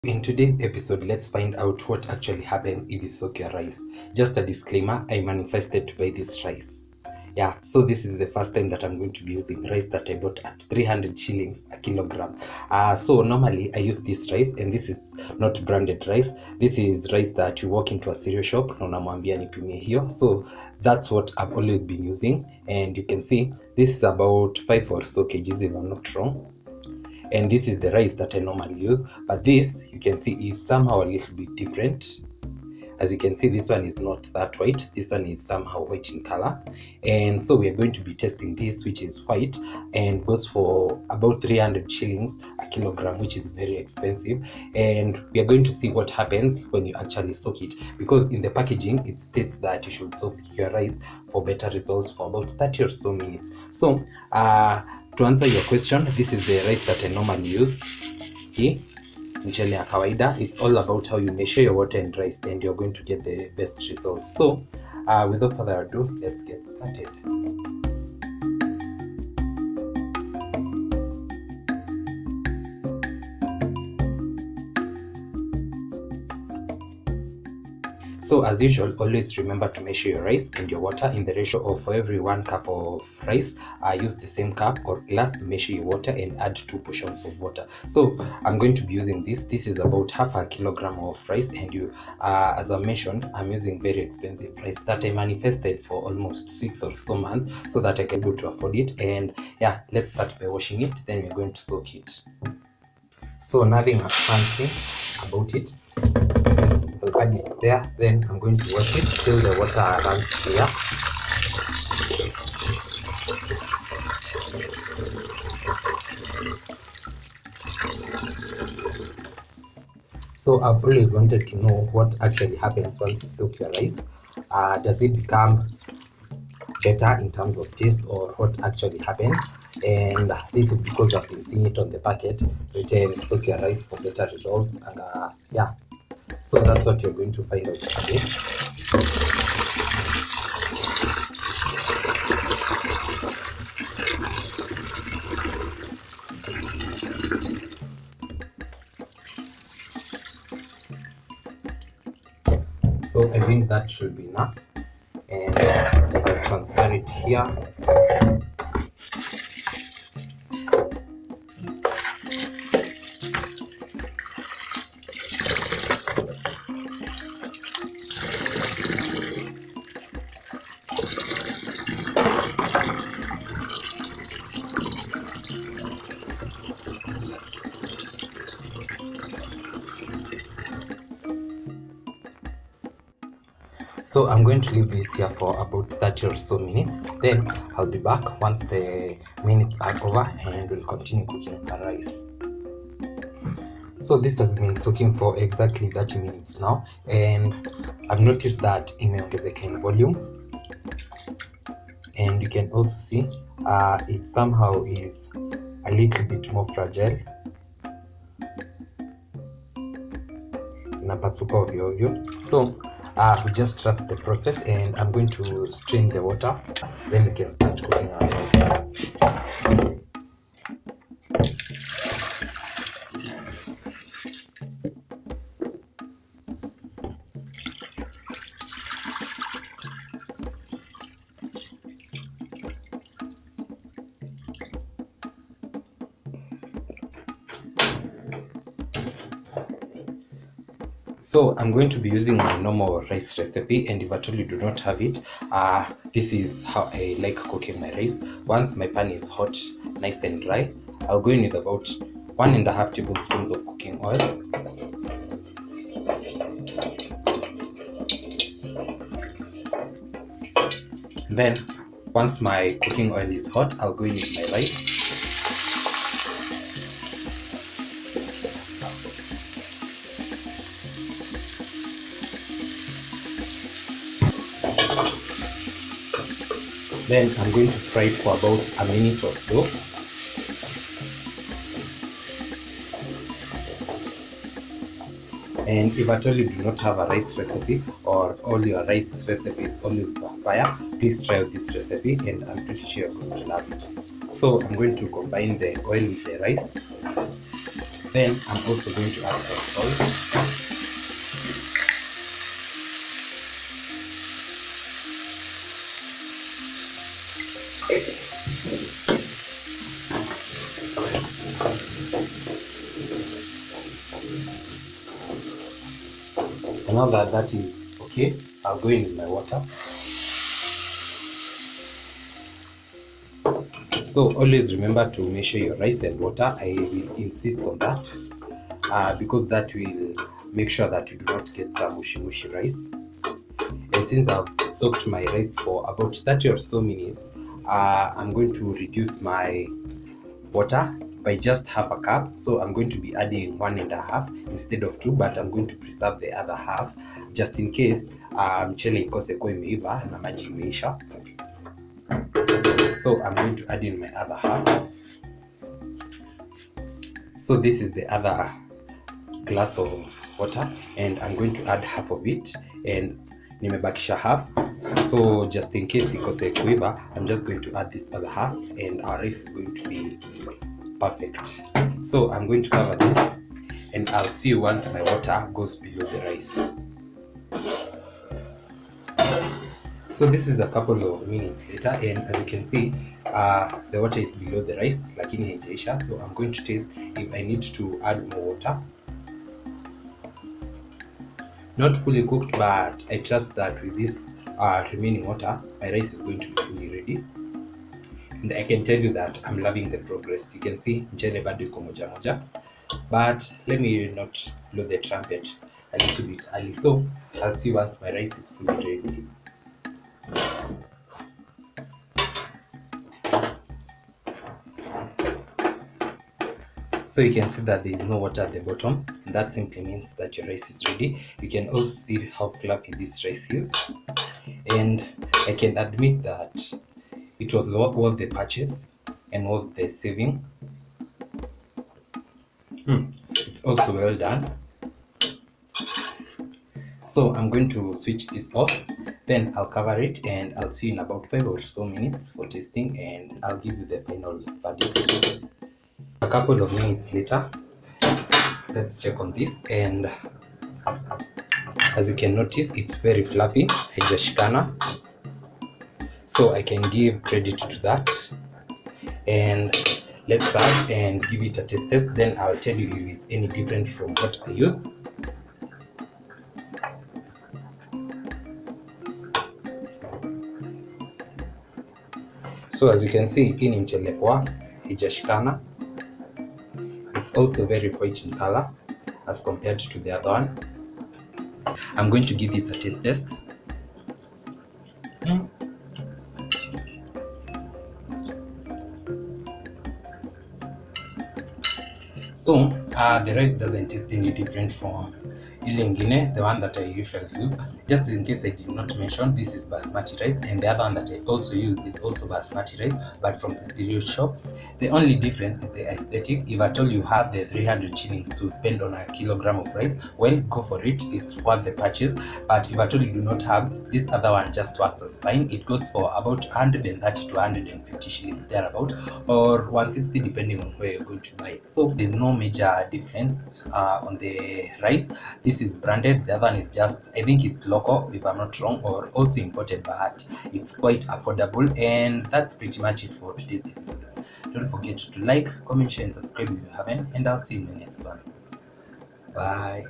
In today's episode, let's find out what actually happens if you soak your rice. Just a disclaimer, I manifested to buy this rice. Yeah, so this is the first time that I'm going to be using rice that I bought at 300 shillings a kilogram. So normally I use this rice, and this is not branded rice. This is rice that you walk into a cereal shop na unamwambia nipimie hiyo. So that's what I've always been using, and you can see this is about 5 or so kgs if I'm not wrong. And this is the rice that I normally use, but this you can see is somehow a little bit different. As you can see, this one is not that white, this one is somehow white in color. And so we are going to be testing this, which is white and goes for about 300 shillings a kilogram, which is very expensive. And we are going to see what happens when you actually soak it, because in the packaging it states that you should soak your rice for better results for about 30 or so minutes. So to answer your question, this is the rice that I normally use. Okay, mchele ya kawaida. It's all about how you measure your water and rice, and you're going to get the best results. So without further ado, let's get started. So as usual, always remember to measure your rice and your water in the ratio of, for every 1 cup of rice, use the same cup or glass to measure your water and add 2 portions of water. So I'm going to be using this. This is about half a kilogram of rice, and as I mentioned, I'm using very expensive rice that I manifested for almost 6 or so months so that I can be able to afford it. And yeah, let's start by washing it, then we're going to soak it. So nothing fancy about it. I'll add it there, then I'm going to wash it till the water runs clear. So I've always wanted to know what actually happens once you soak your rice. Does it become better in terms of taste, or what actually happens? And this is because I've been seeing it on the packet written soak your rice for better results, and yeah, so that's what you're going to find out today. So I think that should be enough, and I'll transfer it here. So I'm going to leave this here for about 30 or so minutes. Then I'll be back once the minutes are over, and we'll continue cooking the rice. So this has been soaking for exactly 30 minutes now, and I've noticed that imeongezeka in volume, and you can also see it somehow is a little bit more fragile. Inapasuka ovyo ovyo. So we just trust the process, and I'm going to strain the water, then we can start cooking our rice. So I'm going to be using my normal rice recipe, and if at all you do not have it, this is how I like cooking my rice. Once my pan is hot, nice and dry, I'll go in with about 1.5 tablespoons of cooking oil. Then once my cooking oil is hot, I'll go in with my rice. Then I'm going to fry it for about a minute or so. And if at all you do not have a rice recipe, or all your rice recipes always backfire, please try out this recipe, and I'm pretty sure you're going to love it. So I'm going to combine the oil with the rice. Then I'm also going to add some salt. And now that that is okay, I'll go in with my water. So always remember to measure your rice and water. I will insist on that because that will make sure that you do not get some mushy rice. And since I've soaked my rice for about 30 or so minutes, I'm going to reduce my water by just half a cup. So I'm going to be adding 1.5 instead of 2, but I'm going to preserve the other half just in case mchele ikose kuwa imeiva na maji imeisha. So I'm going to add in my other half. So this is the other glass of water, and I'm going to add half of it, and nimebakisha half. So just in case ikose kuiva, I'm just going to add this other half, and our rice is going to be perfect. So I'm going to cover this, and I'll see you once my water goes below the rice. So this is a couple of minutes later, and as you can see, the water is below the rice, lakini haijaisha. So I'm going to taste if I need to add more water. Not fully cooked, but I trust that with this remaining water, my rice is going to be fully ready. And I can tell you that I'm loving the progress. You can see mchele bado iko moja moja, but let me not blow the trumpet a little bit early. So I'll see once my rice is fully ready. So you can see that there is no water at the bottom, and that simply means that your rice is ready. You can also see how fluffy this rice is, and I can admit that it was worth the purchase and worth the saving. It's also well done. So I'm going to switch this off, then I'll cover it, and I'll see you in about 5 or so minutes for tasting, and I'll give you the final verdict. A couple of minutes later, let's check on this, and as you can notice, it's very fluffy, haijashikana. So I can give credit to that, and let's serve and give it a test. Then I'll tell you if it's any different from what I use. So as you can see, hii ni mchele poa, haijashikana. It's also very white in color as compared to the other one. I'm going to give this a taste test. So the rice doesn't taste any different from ile ingine, the one that I usually use. Just in case I did not mention, this is basmati rice, and the other one that I also use is also basmati rice, but from the cereal shop. The only difference is the aesthetic. If at all you have the 300 shillings to spend on a kilogram of rice, well, go for it, it's worth the purchase. But if at all you do not have, this other one just works as fine. It goes for about 130 to 150 shillings thereabout, or 160 depending on where you're going to buy it. So there's no major difference on the rice. This is branded, the other one is just, I think it's local if I'm not wrong, or also imported, but it's quite affordable. And that's pretty much it for today's episode. Don't forget to like, comment, share, and subscribe if you haven't, and I'll see you in the next one. Bye.